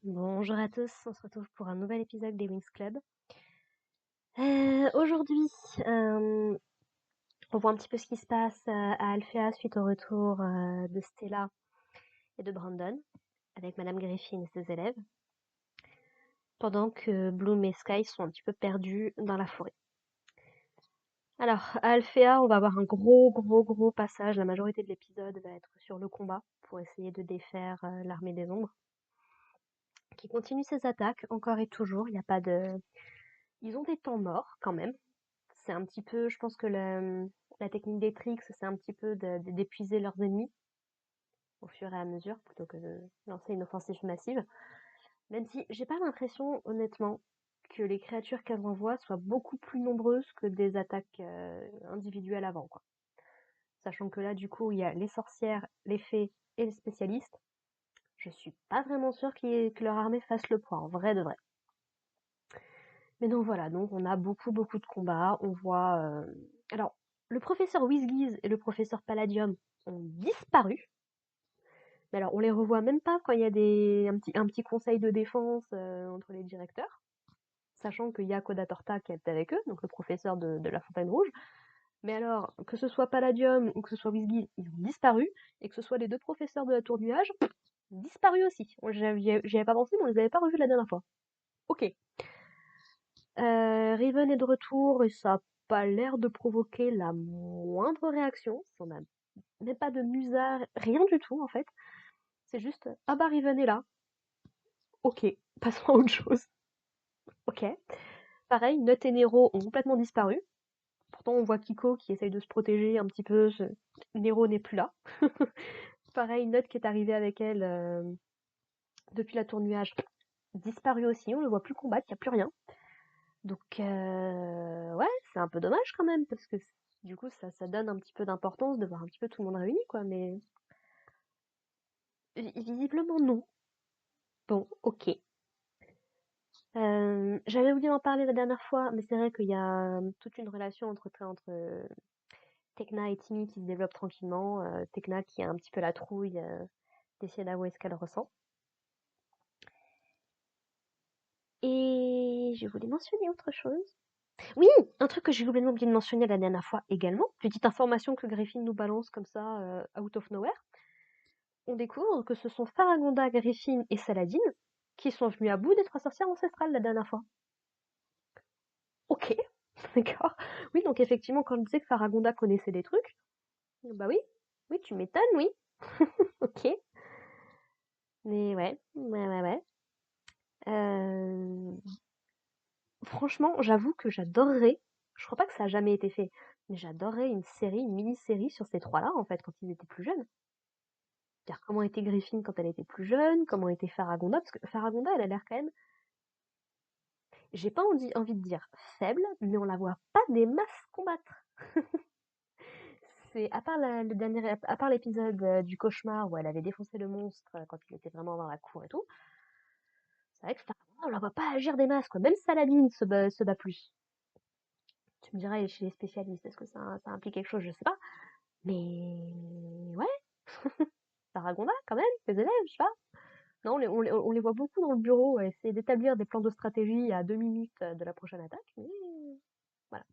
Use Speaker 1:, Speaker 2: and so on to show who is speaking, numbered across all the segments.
Speaker 1: Bonjour à tous, on se retrouve pour un nouvel épisode des Wings Club. Aujourd'hui, euh, on voit un petit peu ce qui se passe à Alpha suite au retour de Stella et de Brandon, avec Madame Griffin et ses élèves, pendant que Bloom et Sky sont un petit peu perdus dans la forêt. Alors, à Alpha, on va avoir un gros passage. La majorité de l'épisode va être sur le combat pour essayer de défaire l'armée des ombres, qui continue ses attaques encore et toujours. Il n'y a pas de... Ils ont des temps morts quand même. C'est un petit peu, je pense que la technique des tricks, c'est un petit peu d'épuiser leurs ennemis au fur et à mesure plutôt que de lancer une offensive massive. Même si j'ai pas l'impression, honnêtement, que les créatures qu'elles envoient soient beaucoup plus nombreuses que des attaques individuelles avant, quoi. Sachant que là, du coup, il y a les sorcières, les fées et les spécialistes. Je suis pas vraiment sûre que leur armée fasse le poids, en vrai de vrai. Mais donc voilà, donc on a beaucoup de combats. On voit. Alors, le professeur Whizgiz et le professeur Palladium ont disparu. Mais alors, on les revoit même pas quand il y a un petit conseil de défense entre les directeurs. Sachant qu'il y a Coda Torta qui est avec eux, donc le professeur de la Fontaine Rouge. Mais alors, que ce soit Palladium ou que ce soit Whizgiz, ils ont disparu. Et que ce soit les deux professeurs de la Tour Nuage, disparu aussi. J'y avais pas pensé, mais on les avait pas revus la dernière fois. Ok. Riven est de retour et ça a pas l'air de provoquer la moindre réaction. On a même pas de musard, rien du tout en fait. C'est juste ah bah Riven est là. Ok, passons à autre chose. Ok. Pareil, Nut et Nero ont complètement disparu. Pourtant on voit Kiko qui essaye de se protéger un petit peu. Nero n'est plus là. Pareil, Nut qui est arrivé avec elle depuis la tour nuage, disparu aussi. On le voit plus combattre, il n'y a plus rien. Donc ouais, c'est un peu dommage quand même, parce que du coup ça donne un petit peu d'importance de voir un petit peu tout le monde réuni, quoi, mais visiblement non. Bon, ok. J'avais oublié d'en parler la dernière fois, mais c'est vrai qu'il y a toute une relation entre Tekna et Timmy qui se développe tranquillement. Tekna qui a un petit peu la trouille d'essayer d'avouer ce qu'elle ressent. Et je voulais mentionner autre chose. Oui, un truc que j'ai complètement oublié de mentionner la dernière fois également, petite information que Griffin nous balance comme ça, out of nowhere. On découvre que ce sont Faragonda, Griffin et Saladin qui sont venus à bout des trois sorcières ancestrales la dernière fois. Ok, d'accord. Oui, donc effectivement, quand je disais que Faragonda connaissait des trucs, bah oui, oui, tu m'étonnes, oui. Ok. Mais ouais. Euh, Franchement, j'avoue que j'adorerais, je crois pas que ça a jamais été fait, mais j'adorerais une mini-série sur ces trois-là, en fait, quand ils étaient plus jeunes. C'est-à-dire comment était Griffin quand elle était plus jeune, comment était Faragonda, parce que Faragonda, elle a l'air quand même, j'ai pas envie de dire faible, mais on la voit pas des masses combattre. C'est, à part le dernier, à part l'épisode du cauchemar où elle avait défoncé le monstre quand il était vraiment dans la cour et tout, c'est vrai que Faragonda, on la voit pas agir des masses, quoi. Même Saladin se bat plus. Tu me dirais, chez les spécialistes, est-ce que ça implique quelque chose? Je sais pas. Mais ouais, Faragonda, quand même, les élèves, je sais pas. Non, on les voit beaucoup dans le bureau essayer d'établir des plans de stratégie à 2 minutes de la prochaine attaque, mais voilà.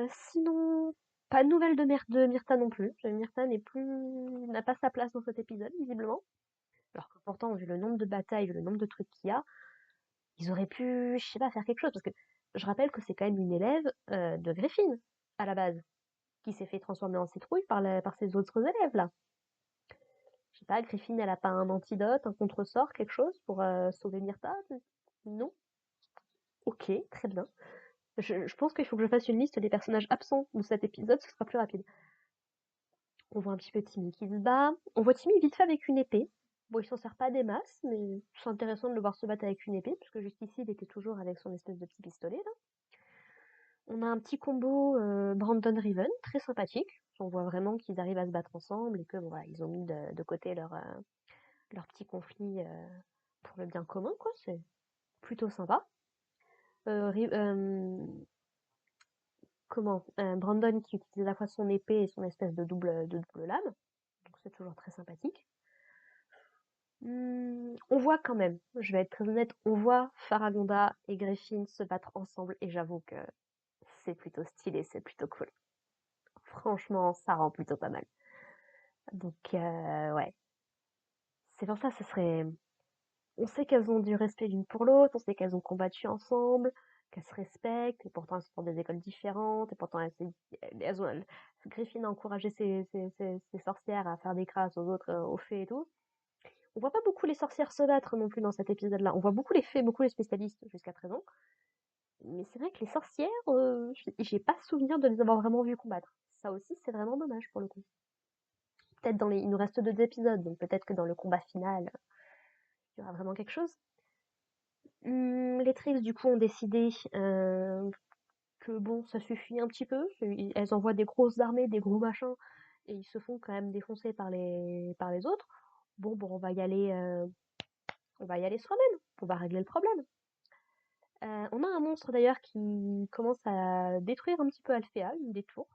Speaker 1: Sinon, pas de nouvelles de Myrta non plus. Myrta n'a pas sa place dans cet épisode, visiblement. Alors que pourtant, vu le nombre de batailles, vu le nombre de trucs qu'il y a, ils auraient pu, je sais pas, faire quelque chose. Parce que je rappelle que c'est quand même une élève de Griffin, à la base, qui s'est fait transformer en citrouille par ses autres élèves, là. Je sais pas, Griffin, elle a pas un antidote, un contresort, quelque chose pour sauver Myrta? Non? Ok, très bien. Je pense qu'il faut que je fasse une liste des personnages absents de cet épisode, ce sera plus rapide. On voit un petit peu Timmy qui se bat. On voit Timmy vite fait avec une épée. Bon, il s'en sert pas des masses, mais c'est intéressant de le voir se battre avec une épée, puisque jusqu'ici, il était toujours avec son espèce de petit pistolet, là. On a un petit combo Brandon Riven, très sympathique. On voit vraiment qu'ils arrivent à se battre ensemble et que bon, voilà, ils ont mis de côté leur petit conflit pour le bien commun, quoi. C'est plutôt sympa. Brandon qui utilise à la fois son épée et son espèce de double lame. Donc c'est toujours très sympathique. On voit quand même, je vais être très honnête, on voit Faragonda et Griffin se battre ensemble et j'avoue que c'est plutôt stylé, c'est plutôt cool. Franchement, ça rend plutôt pas mal. Donc ouais, c'est pour ça, ce serait on sait qu'elles ont du respect l'une pour l'autre, on sait qu'elles ont combattu ensemble, qu'elles se respectent, et pourtant elles sont dans des écoles différentes, et pourtant Griffin a encouragé ses sorcières à faire des crasses aux autres, aux fées et tout. On voit pas beaucoup les sorcières se battre non plus dans cet épisode-là. On voit beaucoup les fées, beaucoup les spécialistes jusqu'à présent. Mais c'est vrai que les sorcières, j'ai pas souvenir de les avoir vraiment vues combattre. Ça aussi, c'est vraiment dommage pour le coup. Peut-être il nous reste 2 épisodes, donc peut-être que dans le combat final, il y aura vraiment quelque chose. Les Trix, du coup, ont décidé que bon, ça suffit un petit peu. Elles envoient des grosses armées, des gros machins, et ils se font quand même défoncer par les autres. Bon, on va y aller soi-même. On va régler le problème. On a un monstre d'ailleurs qui commence à détruire un petit peu Alphéa, une des tours.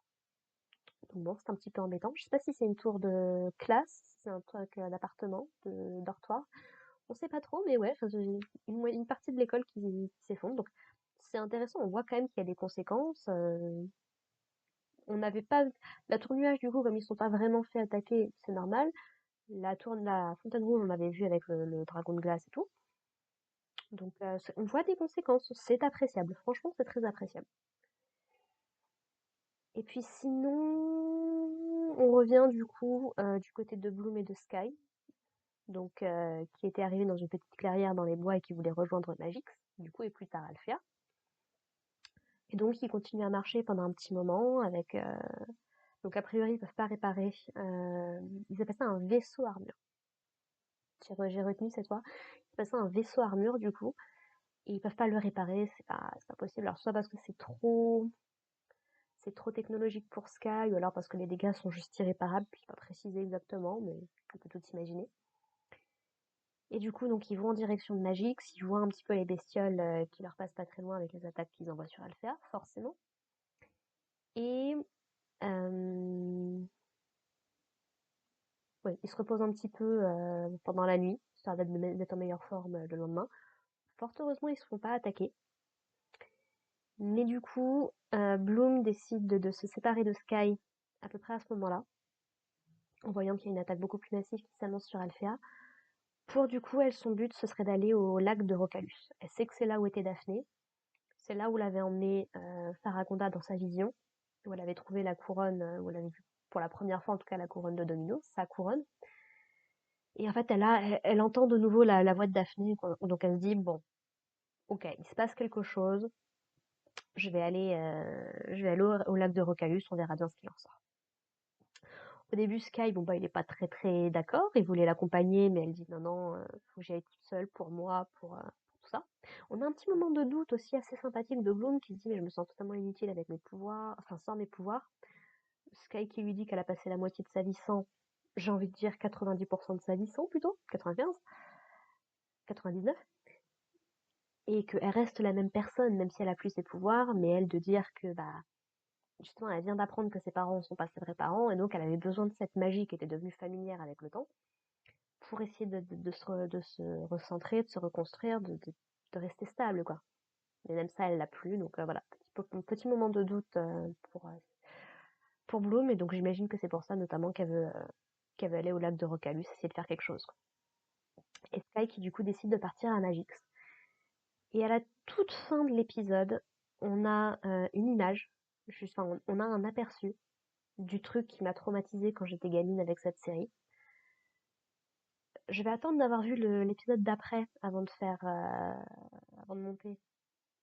Speaker 1: Donc bon, c'est un petit peu embêtant. Je sais pas si c'est une tour de classe, si c'est un truc d'appartement, de dortoir. On sait pas trop, mais ouais, enfin, une partie de l'école qui s'effondre. Donc c'est intéressant, on voit quand même qu'il y a des conséquences. On n'avait pas la tour nuage du coup, comme ils sont pas vraiment fait attaquer, c'est normal. La fontaine rouge, on l'avait vu avec le dragon de glace et tout. Donc on voit des conséquences, c'est appréciable. Franchement, c'est très appréciable. Et puis sinon, on revient du coup du côté de Bloom et de Sky, donc qui étaient arrivés dans une petite clairière dans les bois et qui voulaient rejoindre Magix, du coup, et plus tard Alphea. Et donc ils continuent à marcher pendant un petit moment avec donc a priori ils peuvent pas réparer. Ils appellent ça un vaisseau armure. J'ai retenu cette fois. Ils appellent ça un vaisseau armure du coup. Et ils peuvent pas le réparer, c'est pas possible. Alors soit parce que c'est trop technologique pour Sky, ou alors parce que les dégâts sont juste irréparables, puis pas précisé exactement, mais on peut tout imaginer. Et du coup, donc ils vont en direction de Magix, ils voient un petit peu les bestioles qui leur passent pas très loin avec les attaques qu'ils envoient sur Alpha, forcément. Et ouais, ils se reposent un petit peu pendant la nuit, histoire d'être en meilleure forme le lendemain. Fort heureusement, ils se font pas attaquer. Mais du coup, Bloom décide de se séparer de Sky à peu près à ce moment-là, en voyant qu'il y a une attaque beaucoup plus massive qui s'annonce sur Alpha. Pour du coup, elle, son but, ce serait d'aller au lac de Rocalus. Elle sait que c'est là où était Daphné. C'est là où l'avait emmené Faragonda dans sa vision, où elle avait trouvé la couronne, où elle avait vu pour la première fois en tout cas la couronne de Domino, sa couronne. Et en fait, elle entend de nouveau la voix de Daphné, donc elle se dit, bon, ok, il se passe quelque chose, je vais aller au lac de Rocalus, on verra bien ce qu'il en sort. Au début, Sky, bon bah il est pas très très d'accord, il voulait l'accompagner, mais elle dit non non, faut que j'y aille toute seule pour moi, pour tout ça. On a un petit moment de doute aussi assez sympathique de Bloom qui se dit mais je me sens totalement inutile avec mes pouvoirs, enfin sans mes pouvoirs. Sky qui lui dit qu'elle a passé la moitié de sa vie sans, j'ai envie de dire 90% de sa vie sans plutôt, 95, 99, et qu'elle reste la même personne même si elle a plus ses pouvoirs, mais elle de dire que bah justement elle vient d'apprendre que ses parents ne sont pas ses vrais parents et donc elle avait besoin de cette magie qui était devenue familière avec le temps pour essayer de se recentrer, de se reconstruire, de rester stable, quoi. Mais même ça, elle l'a plus, donc voilà, petit moment de doute pour Bloom, et donc j'imagine que c'est pour ça notamment qu'elle veut aller au lac de Rocalus, essayer de faire quelque chose, quoi. Et Sky qui du coup décide de partir à Magix. Et à la toute fin de l'épisode, on a une image, enfin, on a un aperçu du truc qui m'a traumatisée quand j'étais gamine avec cette série. Je vais attendre d'avoir vu l'épisode d'après avant de faire, avant de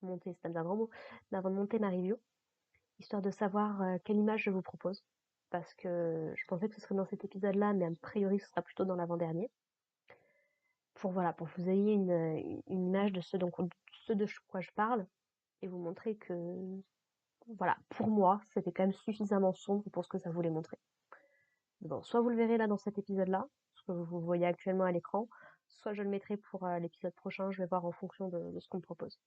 Speaker 1: monter, c'est un grand mot, mais avant de monter ma review, histoire de savoir quelle image je vous propose. Parce que je pensais que ce serait dans cet épisode-là, mais a priori ce sera plutôt dans l'avant-dernier. Voilà, pour que vous ayez une image de ce de quoi je parle, et vous montrer que, voilà, pour moi, c'était quand même suffisamment sombre pour ce que ça voulait montrer. Bon, soit vous le verrez là dans cet épisode-là, ce que vous voyez actuellement à l'écran, soit je le mettrai pour l'épisode prochain, je vais voir en fonction de ce qu'on me propose.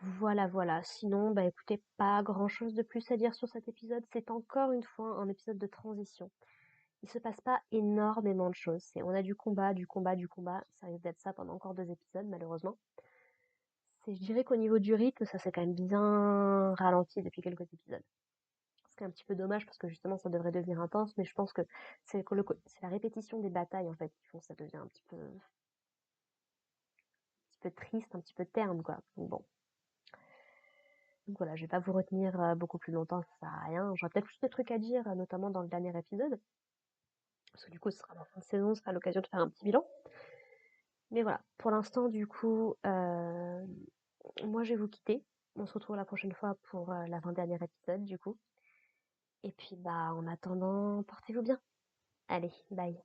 Speaker 1: Voilà, voilà. Sinon, bah écoutez, pas grand-chose de plus à dire sur cet épisode. C'est encore une fois un épisode de transition. Il se passe pas énormément de choses. On a du combat, du combat, du combat. Ça risque d'être ça pendant encore 2 épisodes, malheureusement. Je dirais qu'au niveau du rythme, ça s'est quand même bien ralenti depuis quelques épisodes. Ce qui est un petit peu dommage parce que justement ça devrait devenir intense, mais je pense que c'est la répétition des batailles en fait qui font que ça devient un petit peu triste, un petit peu terne quoi. Donc bon. Donc voilà, je vais pas vous retenir beaucoup plus longtemps, ça sert à rien. J'aurai peut-être plus de trucs à dire, notamment dans le dernier épisode. Parce que du coup, ce sera la fin de saison, ce sera l'occasion de faire un petit bilan. Mais voilà, pour l'instant, du coup, moi je vais vous quitter. On se retrouve la prochaine fois pour l'avant-dernier épisode, du coup. Et puis, bah, en attendant, portez-vous bien. Allez, bye.